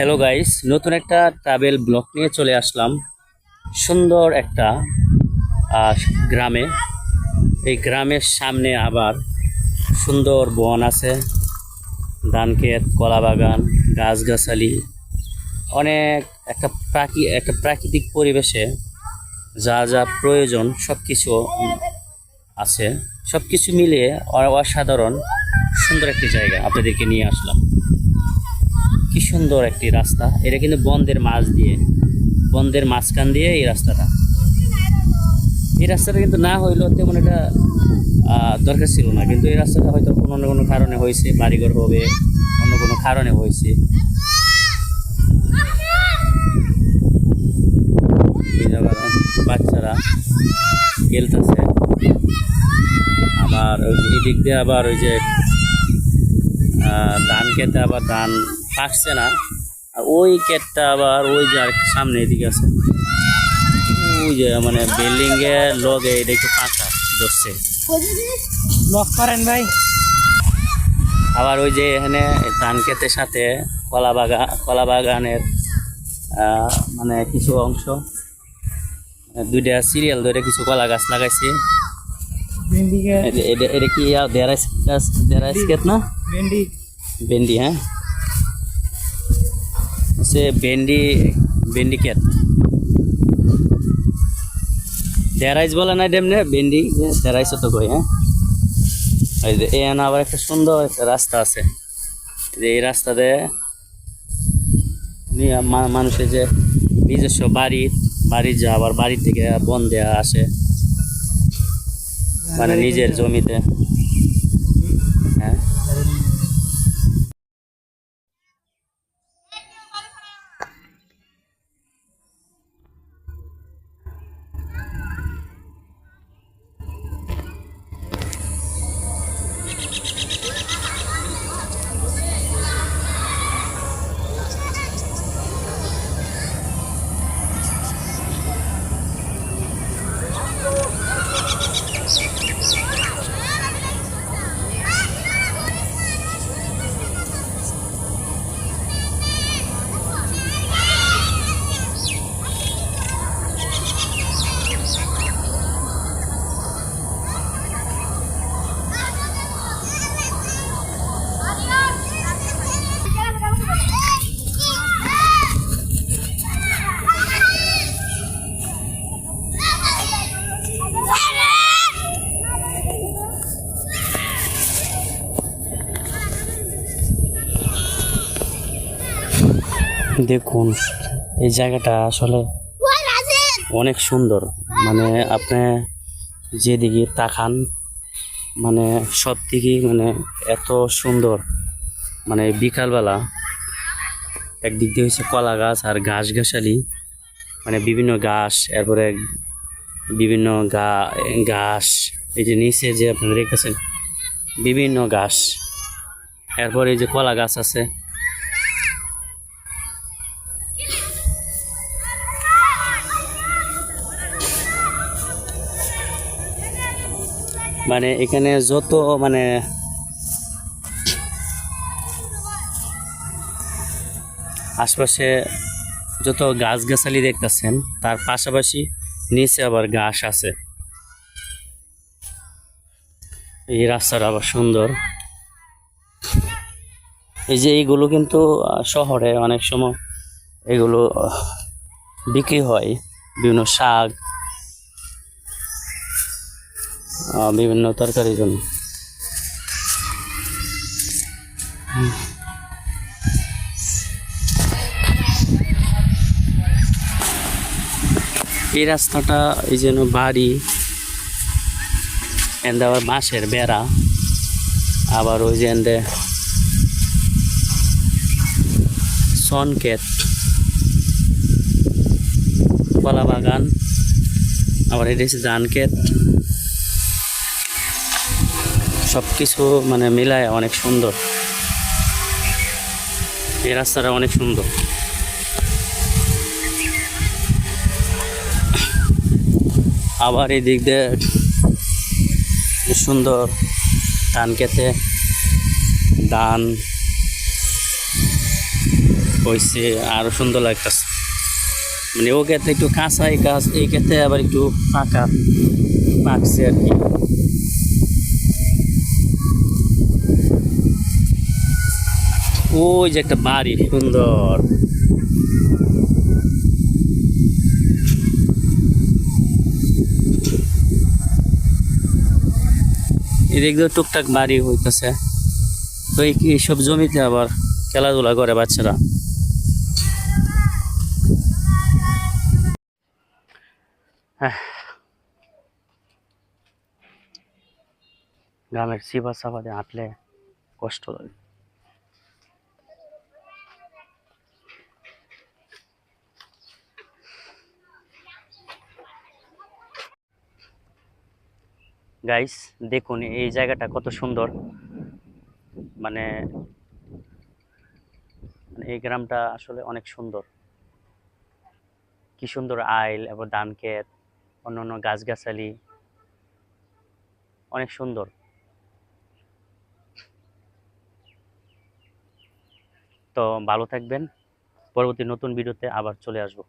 Hello guys, নতুন একটা travel blog নিয়ে চলে আসলাম সুন্দর একটা আহ, গ্রামে। এই গ্রামের সামনে আবার সুন্দর বন আছে, ধান ক্ষেত, কলা বাগান, গাছগাছালি, অনেক একটা প্রাকৃতিক পরিবেশে যা যা প্রয়োজন সব কিছু আছে। সব কিছু মিলিয়ে অসাধারণ সুন্দর একটি জায়গা আপনাদেরকে নিয়ে আসলাম। কি সুন্দর একটি রাস্তা! এটা কিন্তু বন্দের মাঝখান দিয়ে এই রাস্তাটা কিন্তু না হইলেও তেমন এটা দরকার ছিল না, কিন্তু এই রাস্তাটা হয়তো কোনো না কোনো কারণে হয়েছে, বাড়িঘর হবে, অন্য কোনো কারণে হয়েছে। এই জায়গার বাচ্চারা খেলতেছে, আবার ওই যে এদিক দিয়ে আবার ওই যে ধান খেতে আবার ধান পাকছে না, আর ওই ক্ষেতটা আবার ওই যে আর সামনে এদিকে আছে, ওই যে মানে বিল্ডিং এর লগে এটা একটু ফাঁকা ধরছে। ব্লক করেন ভাই। আবার ওই যে এখানে ধান ক্ষেতের সাথে কলা বাগানের মানে কিছু অংশ, দুইটা সিরিয়াল ধরে কিছু কলা গাছ লাগাইছে। এটা কি দেড়াইশ ক্ষেত না? ভেন্ডি, হ্যাঁ, সে ভেন্ডি ক্ষেত। দেড়াইশ বলে না ডেমনে, ভেন্ডি দেড়াইশ তো কই। হ্যাঁ, এই যে এখানে আবার একটা সুন্দর একটা রাস্তা আছে, যে এই রাস্তাতে মানুষের যে নিজস্ব বাড়ি যা আবার বাড়ি থেকে বন দেয়া আসে, মানে নিজের জমিতে। হ্যাঁ, দেখুন এই জায়গাটা আসলে অনেক সুন্দর। মানে আপনি যেদিকে তাকান, মানে সব দিকেই মানে এত সুন্দর। মানে বিকালবেলা একদিক দিয়ে হচ্ছে কলা গাছ আর গাছগাছালি, মানে বিভিন্ন ঘাস, এরপরে বিভিন্ন ঘাস, এই যে নিচে যে আপনারা দেখতেছেন বিভিন্ন ঘাস, এরপরে এই যে কলা গাছ আছে। মানে এখানে যত মানে আশপাশে যত গাছগাছালি দেখতেছেন, তার পাশাপাশি নিচে আবার ঘাস আছে। এই রাস্তাটা আবার সুন্দর। এই যে এইগুলো কিন্তু শহরে অনেক সময় এগুলো বিক্রি হয়, বিভিন্ন শাক, বিভিন্ন তরকারির জন্য। এই রাস্তাটা এই যেন বাড়ি, এন্ড আবার বাঁশের বেড়া, আবার ওই যে এন্ডে সনক্ষেত, কলা বাগান, আবার এটা হচ্ছে ধান ক্ষেত। সব কিছু মানে মিলায় অনেক সুন্দর। এই রাস্তাটা অনেক সুন্দর। আবার এই দিক দিয়ে সুন্দর ধান খেতে ধান হয়েছে, আরো সুন্দর লাগতেছে। মানে ও ক্ষেত্রে একটু কাঁচা, এই ক্ষেত্রে আবার একটু পাকা পাকছে আর কি। ওই যে একটা বাড়ি সুন্দর, এদিক দিয়ে টুকটাক বাড়ি হইতেছে। তো এইসব জমিতে আবার খেলাধুলা করে বাচ্চারা। হ্যাঁ, গ্রামের সিবা সাবাদে হাঁটলে কষ্ট লাগে। গাইস, দেখুন এই জায়গাটা কত সুন্দর। মানে এই গ্রামটা আসলে অনেক সুন্দর। কি সুন্দর আইল এবং ধান ক্ষেত, অন্যান্য গাছগাছালি, অনেক সুন্দর। তো ভালো থাকবেন, পরবর্তী নতুন ভিডিওতে আবার চলে আসবো।